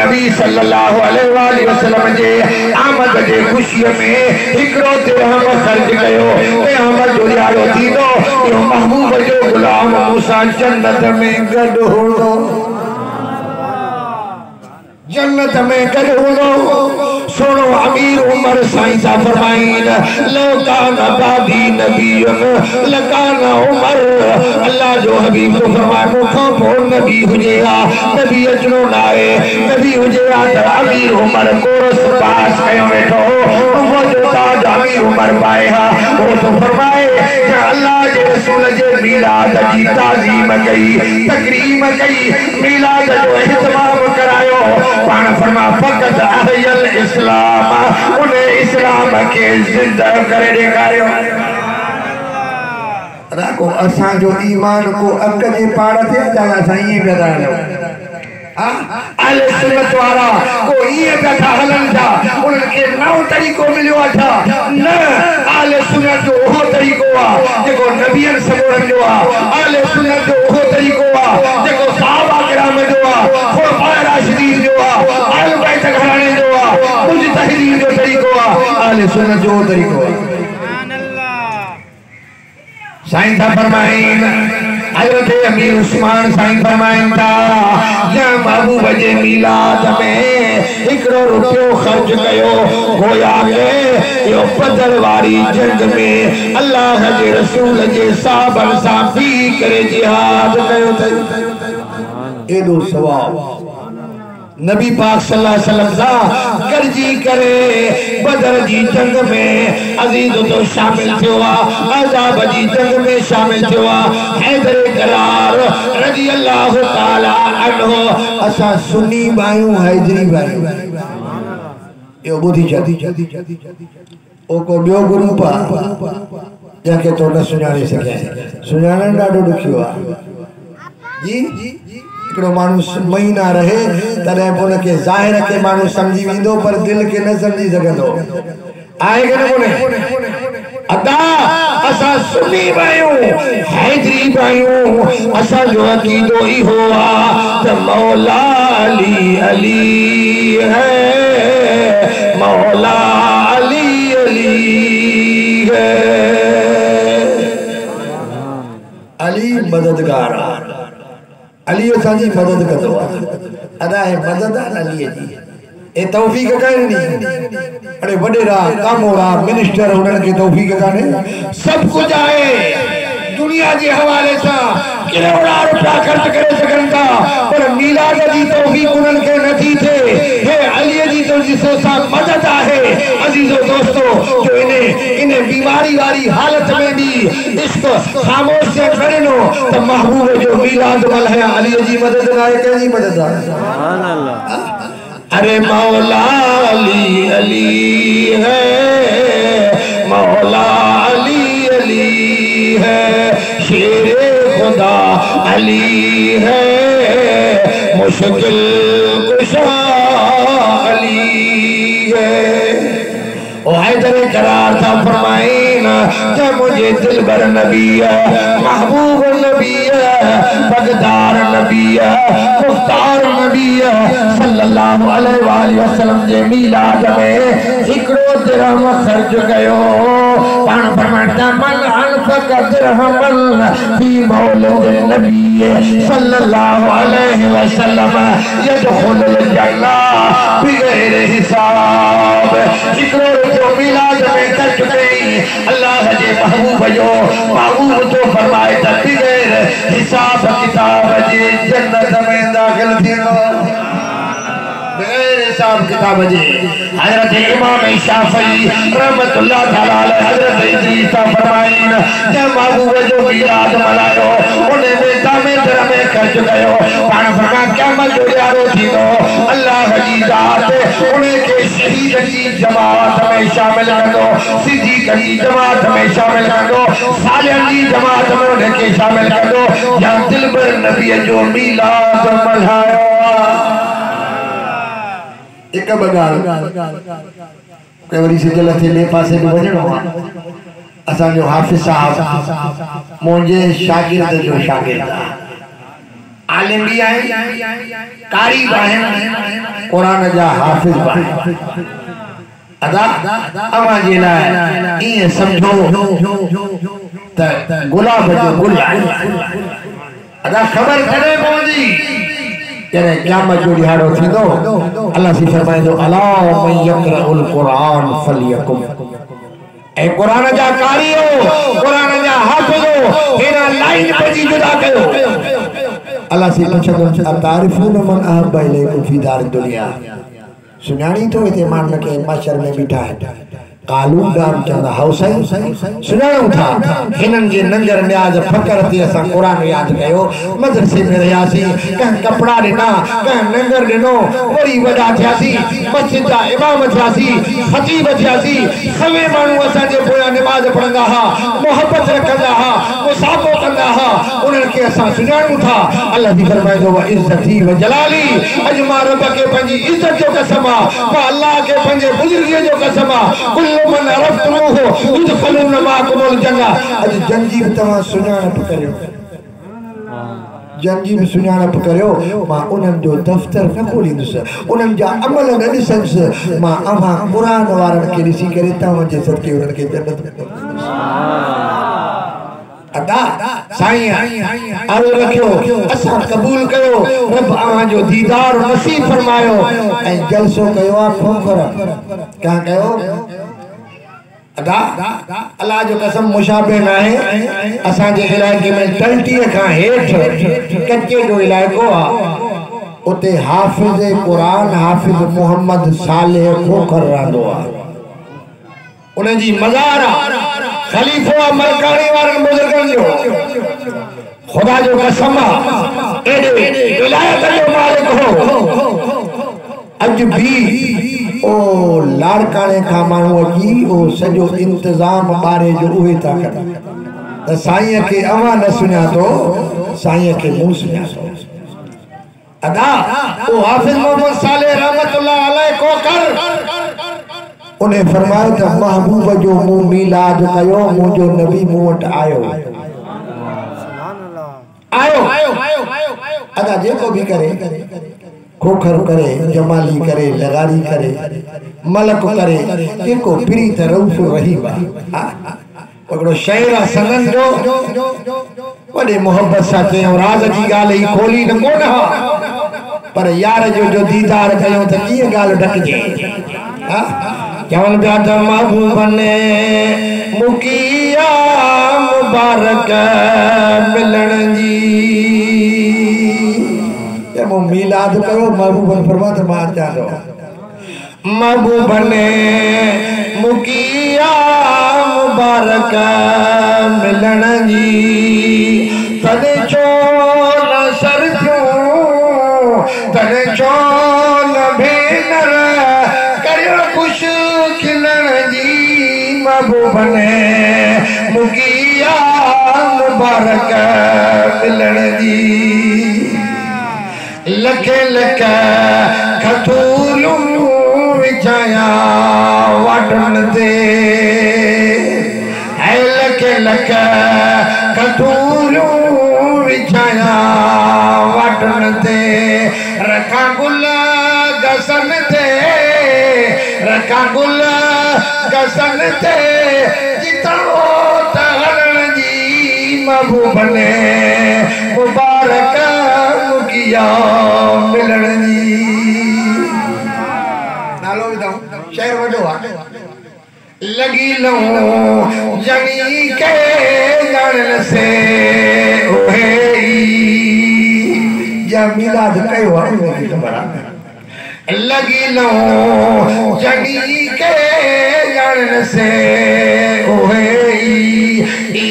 नबी सल्लल्लाहु अलैहि वसल्लम जे आमद जे खुशी में हिकड़ो दिरहम खर्च कयो क़यामत जो ॾियारो थींदो यो महबूब जो गुलाम मूसा जन्नत में गॾु हूंदो जन्नत में गॾु हूंदो सुनो अमीर उमर साईं सा फरमाइन लकान बादी नबीयुन लकान उमर अल्लाह जो हबीब को फरमाए मुखों पोइ नबी हुजे नबी अचनो ना आहे नबी हुजे त अमीर उमर कोरस पास कयो वेठो वो जो ताज अमीर उमर पाए वो तो फरमाए त अल्लाह जे रसूल जे मिलाद जी ताज़ीम कई तकरीम कई मिलाद जो इहतमाम करायो पाण फरमा फकत अहयल इस्लाम उन्हें इस्लाम के जिंदा करे ॾेखारियो राखो असां जो ईमान को अक जे पार थे जाला साईं पिया था अहले सुन्नत वारा को ये बैठा हलन था उनके नौ तरीको मिलियो था न अहले सुन्नत जो वो तरीको जेको नबियन सबोरन जो अहले सुन्नत जो वो तरीको जेको सहाबा किराम जो खुलफाए राशिदीन जो अहले बैत घराने जो मुजतहिदीन जो तरीको अहले सुन्नत जो तरीको सुभान अल्लाह साईं था फरमाइन हजरत अमीर उस्मान साईं फरमाइन था या महबूब जे मिलाद में हिकड़ो रुपयो खर्च कयो गोया के यो बदर वारी जंग में अल्लाह जे रसूल जे साहबन सां पी करे जिहाद कयो थे एडो सवाब नबी पाक सल्लल्लाहु अलैहि वसल्लम सा करजी करे बदर जी जंग में अजीज तो शामिल थियो अज़ाब जी जंग में शामिल थियो हैदर करार रजी अल्लाह ताला अन्हु असा सुन्नी बायू हैदरी बायू यो बुधी जदी ओ को बियो ग्रुप जाके तो न सुनाने सके सुनाने डाडो दुखियो जी एकड़ो मानुष महीना रहे तने उन के जाहिर के मानुष समझी विंदो पर दिल के न समझी सकंदो आए के न कोने अदा असा सुन्नी बायू हैदरी बायू असा जो अकीदो ही हुआ त मौला अली अली है मौला अली अली है अली मददगार अली असांजी मदद कंदो अदा है मदद अली जी ए तौफीक काने अरे वडेरा कामोरा मिनिस्टर उनन के तौफीक काने सब कुछ आए दुनिया जे हवाले सा करोड़ा रुपया खर्च करे सकन था पर मिलाद जी तौफीक उनन के नथी थे हे अली जी तो जिसो सा मदद आहे अजीजो दोस्तों जो इन्हें बीमारी वाली हालत में भी इश्क खामोश से करनो तो महबूब जो मिलाद वाला है अली जी मदद आए के मदद आए सुभान अल्लाह अरे मौला अली अली है मौला अली अली है शेरे खुदा अली है मुश्किल कुशा अली है ओ हैदर करार था फरमाइन जब मुझे दिलबर नबी महबूब नबी बगदार नबी मुख्तार नबी सल्लल्लाहु अलैहि वसल्लम जे मिलाद में हिकड़ो दिरहम खर्च कयो पाण फरमाता मन अनफक दिरहमन फी मौलिद नबी सल्लल्लाहु अलैहि वसल्लम यदखुलुल जन्नह बिगैर हिसाब हिकड़ो जो मिलाद में खर्च कई अल्लाह जे महबूब तो फरमाए त बिगैर हिसाब किताब जे जन्नत में दाखिल थींदो बगैर हिसाब किताब जे हजरत इमाम शाफी रहमतुल्लाह तआला अलैहि हजरत इद्रीस फरमाइन जब महबूब जो मिलाद मनायो उन्हें में दामेदर में खर्च कयो पाण फरमा क़यामत जो ॾियारो थींदो अल्लाह जी ज़ात उन्हें के शहीद की जमात में शामिल कंदो सिद्दीक़ की जमात में शामिल कंदो सालिहन की जमात में उन्हें के शामिल कंदो या दिलबर नबी जो मिलाद मनायो एक बगाल के वरी से जल थे ले पासे में वजणो असा जो हाफिज साहब मुझे शागिर्द जो शागिर्द आलिम भी आए कारी बाहन कुरान जा हाफिज बने अदा अवा जे लाइ ईअं सम्झो त गुलाब जो गुल आहे अदा ख़बर कॾहिं पवंदी जॾहिं क़यामत जो ॾिहाड़ो थींदो अल्लाह सी फरमाईंदो अला मन यक़रउल क़ुरान फलियकुम ए कुरान जा कारियो कुरान जा हाफ़िज़ो हेरा लाइन पंहिंजी जुदा कयो अल्लाह सी पुछंदो तारिफून मन अहब इलैकुम फी दार दुनिया सुञाणी तो हिते माण्हुनि खे मशर में बीठा आहिनि कालू गाम चंदा हौसई सुञाणूं था हिननि जे नंगर न्याज फकर ते असां क़ुरान यादि कयो मदरसे में रहियासीं कंहिं कपिड़ा ॾिना कंहिं नंगर ॾिनो वरी वॾा थियासीं मस्जिद जा इमाम थियासीं ख़तीब थियासीं सभई माण्हू असांजे पोयां निमाज़ पढ़ंदा हुआ मोहबत रखंदा हुआ मुसाफ़ो कंदा हुआ उन्हनि खे असां सुञाणूं था अल्लाह जी फरमाईंदो व इज़्ज़ती व जलाली अॼु मां रब खे पंहिंजी इज़्ज़त जो कसम आहे मां अल्लाह खे पंहिंजे बुज़ुर्गीअ जो कसम आहे मन अरफ़्तमूहु युदख़लून माअकुमुल जन्नह अॼु जंजी बि तव्हां सुञाणप करियो जंजी बि सुञाणप करियो मां उन्हनि जो दफ़्तर न खोलींदुसि उन्हनि जा अमल न ॾिसंदुसि मां अव्हां क़ुरान वारनि खे ॾिसी करे तव्हांजे सदके उन्हनि खे जन्नत अदा साईं अर्ज़ रखियो असां क़बूल कयो रब अव्हां जो दीदार नसीब फरमायो ऐं जलसो कयो आहे खोखर क्या कयो अदा अल्लाह जो कसम मुशाबे न आहे असांजे इलाइक़े में 30 खां हेठि कच्चे जो इलाइक़ो आहे उते हाफ़िज़ क़ुरान हाफ़िज़ मोहम्मद सालेह खोखर रहंदो आहे उन जी मज़ार खलीफो मरकानी वारनि बुज़ुर्गनि जो खुदा जो कसम एॾे विलायत जो मालिक हो अॼु भी ओ लाड़काणे खां माण्हू अची ओ सॼो इंतज़ाम ॿारे जो उहे था कनि त साईं खे अव्हां न सुञातो साईं खे मूं सुञातो अदा ओ हाफ़िज़ मोहम्मद सालेह रहमतुल्लाह अलैह कोकर उन्हें फरमायो त महबूब जो मूं मीलाद कयो मुंहिंजो नबी मूं वटि आयो अदा जेको भी करे खोखर करे जमाली करे लगारी करे मलक करे जेको फिरी त रऊफ़ रहीम हिकिड़ो शेर आहे सनन जो वॾे मोहब्बत सां चयूं राज़ जी ॻाल्हि ही खोली न कोन पर यार जो दीदार कयूं त कीअं ॻाल्हि ढकिजे चवनि पिया त महबूब ने मुकिया मुबारक मिलण जी वो मीलाद करो महबूब फरमाते मां अचां थो महबूब ने मुकिया मुबारक मिलण जी तॾहिं छो न सर थियो तॾहिं छो न भेनर करियो ख़ुशि खिलण जी महबूब ने मुकिया मुबारक मिलण जी लखे लख खतूलूं विछाया वाटन ते ऐं लखे लख खतूलूं विछाया वाटन ते रखा गुल गसन ते रखा गुल गसन ते जितनो त हलण जी महबूब ने मुबारक मिलण जी नालो ॿुधाऊं शहर वॾो आहे लगी लऊं जनी के ॼाणण से ओहे या मीलाद कयो आहे ख़बर आहे लगी लऊं जनी के ॼाणण से ओहे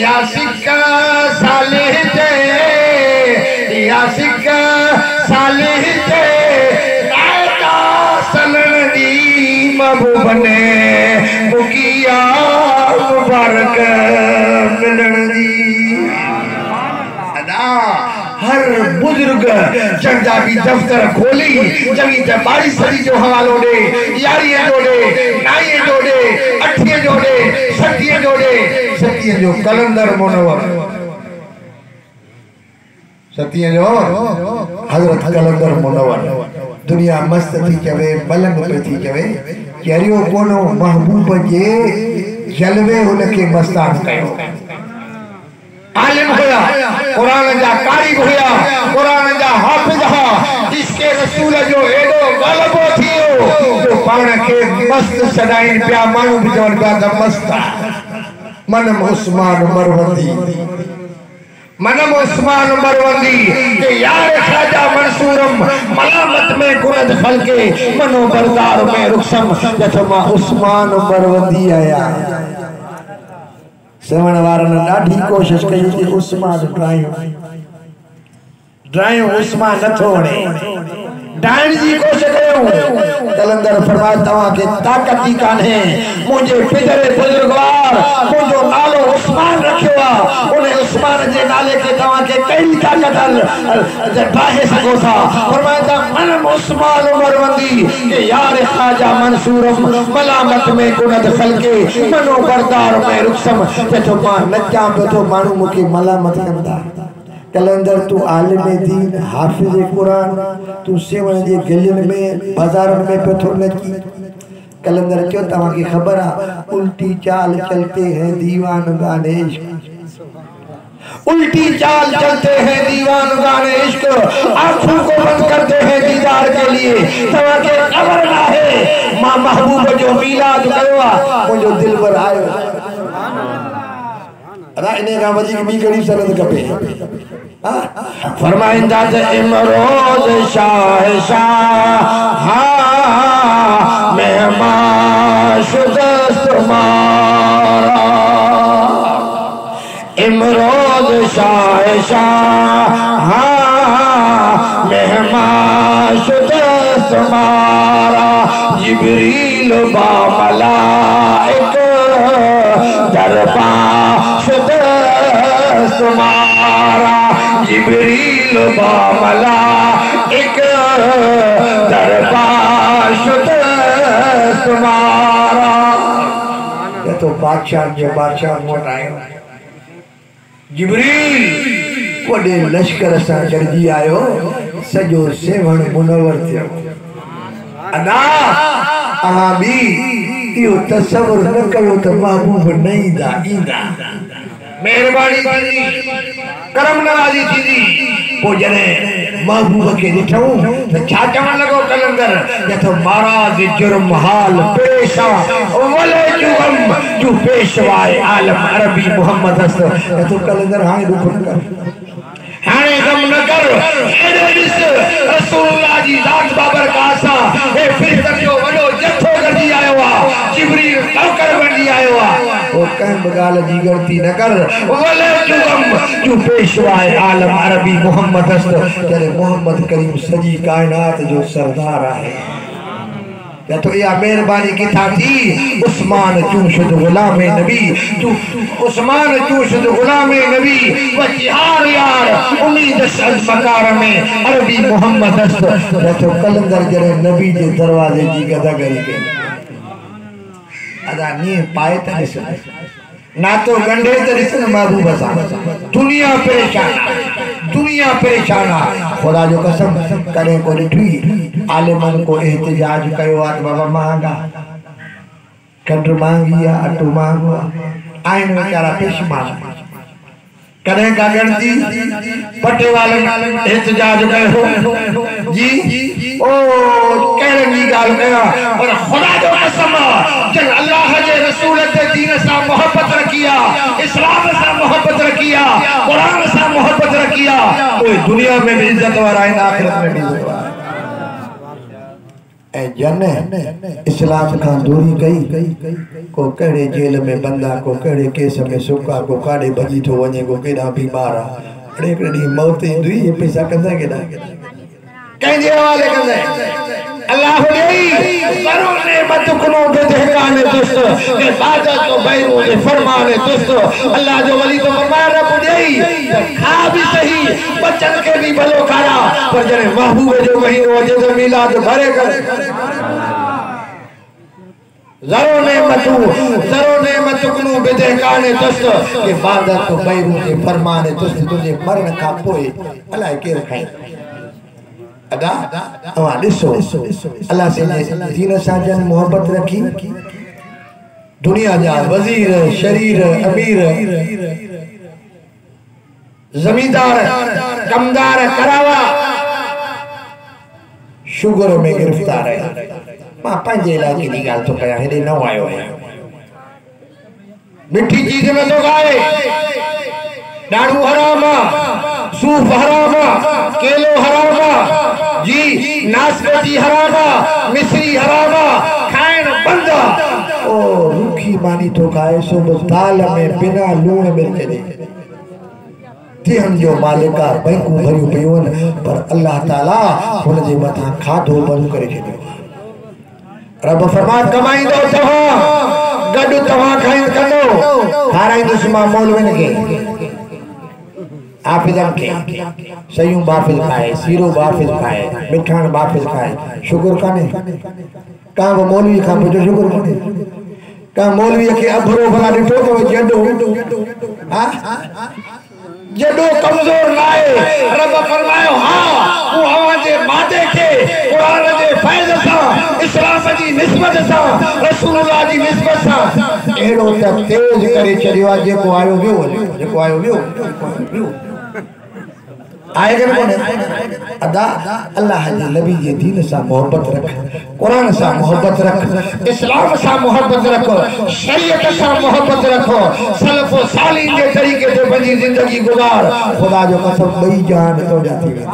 या सिक्का सालेह ते या सिक्का सालेह ते नायका सलन दी महबूब ने मुकिया मुबारक मिलण दी अदा हर बुजुर्ग जंजा भी दफ्तर खोली जवी ते 22 सदी जो हवालो दे यारी जो दे नाई जो दे 8 जो दे 7 जो दे 7 जो कलंदर मुनव्वर सतिया जो हजरत कलंदर मुनव्वर दुनिया मस्त थी चवे मलंग पे थी चवे चरियो कोनो महबूब जे जलवे उनके मस्तान कयो आलिम होया कुरान जा कारी होया कुरान जा हाफिज हा जिसके रसूल जो एडो गलबो थियो तो पाण के मस्त सदाई पिया मानू बिजोन का मस्त मनम उस्मान मरवंदी के यार खाजा मंसूरम मलामत में गुनद फलके मनो बरदार में रुखसम जथमा उस्मान मरवंदी आया सेवन वारन ॾाढी कोशिश कई थी उस्मान ड्राइव उस्मान नथो वणे डाइण जी कोशिश कयूं कलंदर फरमाए तवा के ताकत ही कान्हे मुझे पिदरे बुजुर्गवार मुझो नालो उस्मान रखियो आ उन उस्मान जे नाले के तवा के कई ताकत ठाहे सको था फरमाया मन उस्मान मरवंदी के यार खाजा मंसूरम मलामत में गुनद खलके मनो बरदार में रुखसम तो मां नचा तो मानू मुके मलामत कंदा कलंदर तू आलिम दीन हाफिज कुरान तू सेवन जे गलियन में बाजारन में पे थो नची कलंदर क्यों तवा की खबर आ उल्टी चाल चलते हैं दीवान गाने इश्क उल्टी चाल चलते हैं दीवान गाने इश्क आंखों को बंद करते हैं दीदार के लिए तवा के खबर ना है मां महबूब जो मिलाद कयो मुझो दिल पर आयो राइने का वजी की गरीब सनद कपे फरमाइंदा ते इमरोज शाह शाह मेहमान शुदस्त तुम्हारा इमरोज शाह शाह मेहमान शुदस्त तुम्हारा जिब्रील बा मलाइक दरबार शुदस्त तुम्हारा जिब्रील बा मलाइक दरबार शुदस्त तुम्हारा ये तो बादशाह जो बादशाह मोट आयो जिब्रील वडे लश्कर सा चढ़ी आयो सजो सेवण मुनवर थियो अदा आहा भी यो तसव्वुर न कयो त महबूब नहीं दा इंदा मेहरबानी थी करम नवाजी थी वो जने महबूब के दिठूं तो छा चवण लगो कलंदर या तो महाराज जुर्म हाल पेशा वले जुगम जो पेशवाए आलम अरबी मोहम्मद हस्त या तो कलंदर हाने दुख कर हाने गम न कर एडे दिस रसूलुल्लाह जी जात बाबर कासा ए फिर जो वडो जथो गडी आयो आ जिब्रील नौकर बनी आयो आ ओ कह बगाल जी गलती न कर वले जुगम जो पेशवाए आलम अरबी मोहम्मद हस्त तेरे मोहम्मद करीम सजी कायनात जो सरदार है या तो या मेहरबानी की था थी उस्मान चूशद गुलाम नबी तू उस्मान चूशद गुलाम नबी व जिहार यार उम्मीद सज मकार में अरबी मोहम्मद हस्त या तो कलंदर जरे नबी जे दरवाजे जी गदागरी के अदा नी पाए त ना तो गंडे तरिसन महबूब सा दुनिया परेशान खुदा जो कसम करे को रिठी आलिमन को एहतजाज कयो आ बाबा मांगा कंड मांगी आ अटो मांगो आइन बेचारा पेश मांग करे का गणती पटे वाले एहतजाज कयो जी ओ कहने की गाल कया और खुदा जो कसम जब अल्लाह के रसूल के दीन से मोहब्बत रखिया इस्लाम से मोहब्बत रखिया कुरान से मोहब्बत रखिया कोई दुनिया में भी इज्जत वाला है आखिरत में भी इज्जत वाला ए जने इस्लाम का दूरी गई को कड़े जेल में बंदा को कड़े केस में सुका को काड़े भजी तो वने को केड़ा बीमार अड़े कड़ी मौत दुई पैसा कंदा केड़ा कहजे वाले कंदे अल्लाह देई सरो ने मत कुनो बेदहकाने दोस्त के बाजा तो बैरू ने फरमाने दोस्त अल्लाह जो वली तो फरमाया रब देई खा भी सही बचन के भी भलो खाया पर जने महबूब जो महीनो जो मिलाद भरे कर जरो ने मत कुनो बेदहकाने दोस्त के बाजा तो बैरू ने फरमाने दोस्त तुझे मरण का पोए अल्लाह के रखाई अदा अवा दिसो अल्लाह से दीन साजन मोहब्बत रखी दुनिया जा वजीर शरीर अमीर जमींदार कमदार करावा शुगर में गिरफ्तार है मां पंजे इलाके की गाल तो कया हेडे न आयो है मिठी चीज में तो गाए डाड़ू हराम सूफ हराम केलो हराम जी नाशपाती हराम मिश्री हराम खाएन बंद ओ रूखी मानी तो खाए सो दाल में बिना लूण मिर्च दे तिहन जो मालिका बैंकू भरियो पियोन पर अल्लाह ताला हुन जे मथा खाधो बंद करे छॾियो रब फरमात कमाई दो तव्हां गॾु तव्हां खाइन कंदो खाराईंदुसि मां मौलविन खे हाफिज़न के सयूं बाफिज खाए सीरो बाफिज खाए मिठाण बाफिज खाए शुक्र काने का वो मौलवी का पुछो शुक्र काने का मौलवी के अभरो भला ॾिठो तो जडो हां जडो कमजोर लाए रब फरमायो हां वो हवा जे मादे के कुरान जे फैज़ सा इस्लाम जी निस्बत सा रसूलुल्लाह जी निस्बत सा एड़ो त तेज करे छडियो जेको आयो वियो आएगा ना अदा अल्लाह जी नबी के दीन सा मोहब्बत रख कुरान सा मोहब्बत रख इस्लाम सा मोहब्बत रखो शरीयत सा मोहब्बत रखो सलफ सालीन के तरीके से बनी जिंदगी गुजार खुदा जो कसम बई जान तो जाती है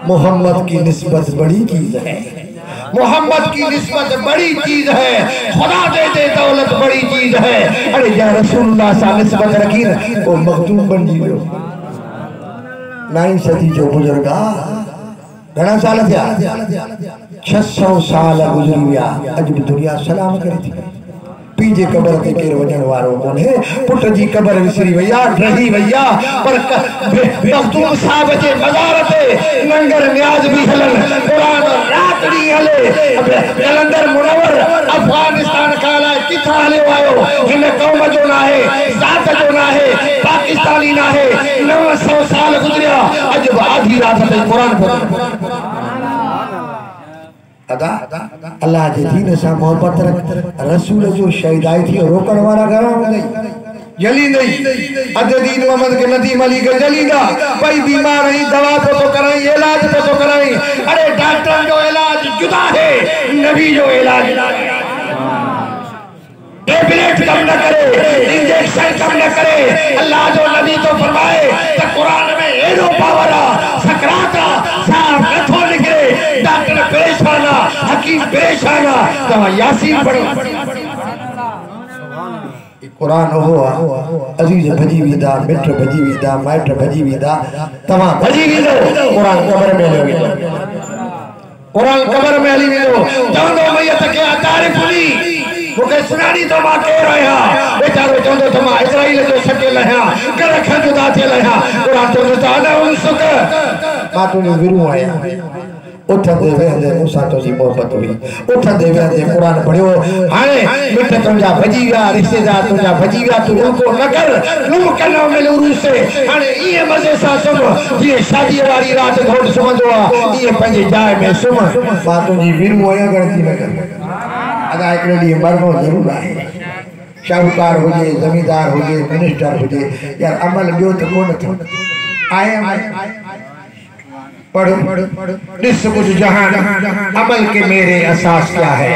मोहम्मद की निस्बत बड़ी चीज है मोहम्मद की निस्बत बड़ी चीज है खुदा दे दे दौलत बड़ी चीज है अरे या रसूलुल्लाह सा निस्बत रखी ना वो मखदूम बन जीवो 9 सदी जो बुजुर्गा घना साल थिया 600 साल गुजरी विया अज भी दुनिया सलाम करे थी पीजे कबर ते केर वजन वारो कोन है पुट जी कबर विसरी वया रही वया पर मखदूम साहब जे मज़ार ते नंगर न्याज भी हलन कुरान रात दी हले जलंधर मुनव्वर अफगानिस्तान काला किथा हले आयो इन कौम जो ना है जात जो ना है पाकिस्तानी ना है 900 साल गुजरिया अज आधी रात ते कुरान पढ़ अदा अल्लाह जे दीन सा मोहब्बत रख रसूल जो शहीदाई थी रोकण वाला घरा हूंदई जली नहीं अद दीन मोहम्मद के नदीम अली के जलीदा भाई बीमार ही दवा तो कराई इलाज तो कराई अरे डॉक्टर जो इलाज जुदा है नबी जो इलाज टेबलेट कम न करे इंजेक्शन कम न करे अल्लाह जो नबी तो फरमाए कि कुरान में एडो पावर सकरात साफ नथो निकले डॉक्टर परेशान हकीम परेशान तो यासीन पढ़ो कुरान हो अजीज भजी विदा मित्र भजी विदा माइट भजी विदा तमा भजी विदो कुरान कब्र में ले विदो कुरान कब्र में ले विदो चवंदो मैयत के तारीफुनी मुके सुनानी तो मां कह रहा बेचारो चवंदो तो मां इजराइल जो सके लहा कर खा जुदा थे लहा कुरान तो ताना उनसुक मां तो विरू आया उठंदे वेंदे मूसा तो जी मोहब्बत हुई उठंदे वेंदे कुरान पढ़ियो हाणे मिट तुंजा भजी विया रिश्तेदार तुंजा भजी विया तू उनको न कर लुम कनो मिल उरूस से हाणे ये मजे सा सुम ये शादी वाली रात घोट सुमंदो ये पंजे जाय में सुम मां तुंजी विरू आया गणती न कर अदा एकड़े दी मरनो जरूर है शाहूकार हुजे जमींदार हुजे मिनिस्टर हुजे यार अमल बियो तो कोन थो आए पढ़ो निस कुछ जहान अमल के मेरे असास क्या है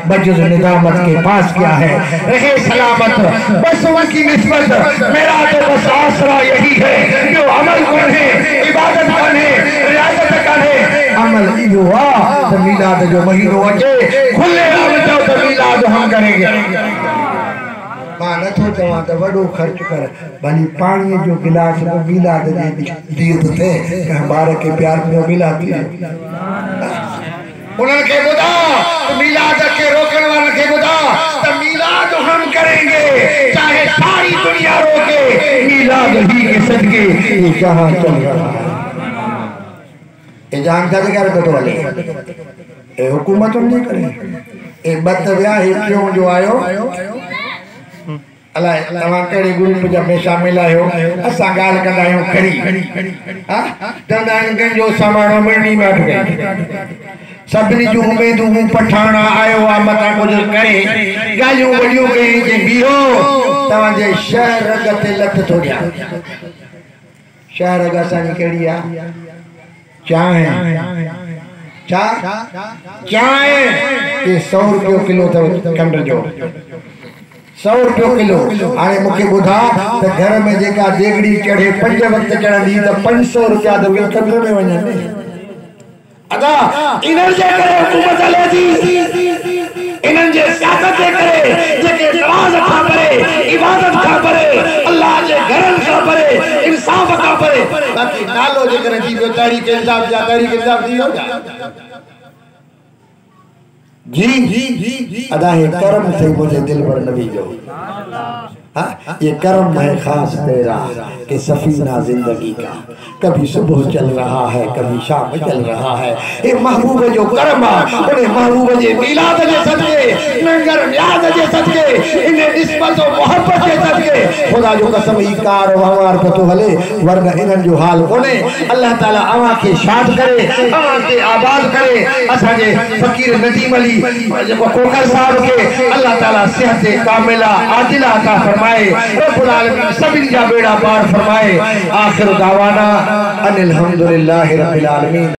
बजुज निजामत के पास क्या है रहे सलामत बस उनकी निस्बत मेरा तो बस आसरा यही है जो अमल कौन है इबादत कौन है रियासत कौन है अमल इहो आ तो मिलाद जो महीनो अचे खुले आम चो तो मिलाद हम करेंगे मां नथो चवां त वॾो ख़र्च कर भली पाणी जो गिलास में मिलाद जे दीद थे कंहिं ॿार खे प्यार में मिलाद थी उन्हनि खे ॿुधा त मिलाद के रोकण वारनि खे ॿुधा त मिलाद हम करेंगे चाहे सारी दुनिया रोके मिलाद ही के सदके ये जहां चल रहा है ये जान का कर बेटो वाले ए हुकूमत नहीं करे ए बत व्या क्यों जो आयो अलाए तव्हां कहिड़े ग्रुप जा में शामिल आहियो असां ॻाल्हि कंदा आहियूं खड़ी हा चवंदा आहिनि कंहिंजो सामान मिलणी में अटके सभिनी जूं उमेदूं पठाणा आयो आहे मथां कुझु करे ॻाल्हियूं वॾियूं कई जे बीहो तव्हांजे शहर रग ते लथ थो ॾियां शहर रग असांजी कहिड़ी आहे चांहि चांहि ये 100 रुपयो किलो अथव खंड जो 100 रुपयो किलो हाणे मूंखे ॿुधा त घर में जेका देगड़ी चढ़े 5 वक्त चढ़ंदी त 500 रुपया त खंड में वञनि अदा इन्हनि जे करे हुकूमत हले थी इन्हनि जे सियासत जे करे जेके नमाज़ खां परे इबादत खां परे अल्लाह जे घरनि खां परे इंसाफ खां परे बाक़ी नालो जे करे थी वियो तहरीक इंसाफ जा तहरीक इंसाफ थी वियो जी अदा है करम थे मुझे दिल पर नबी जो हाँ ये करम है खास तेरा कि सफीना जिंदगी का कभी सुबह चल रहा है कभी शाम चल रहा है ये महबूब जो करम उन्हें महबूब जे मिलाद जे सदके नंगर याद जे सदके इन्हें निस्बत और मोहब्बत के सदके खुदा जो कसम ई कार वार पतो हले वरना इन्हन जो हाल कोने अल्लाह ताला अवा के शाद करे अवा के आबाद करे असा जे फकीर नदीम अली जो कोकर साहब के अल्लाह ताला सेहत कामिला आजिला अता फरमाए रब्बुल आलमीन सभी जा बेड़ा पार फरमाए आखिर दावाना अनिल हम्दुलिल्लाहि रब्बिल आलमीन।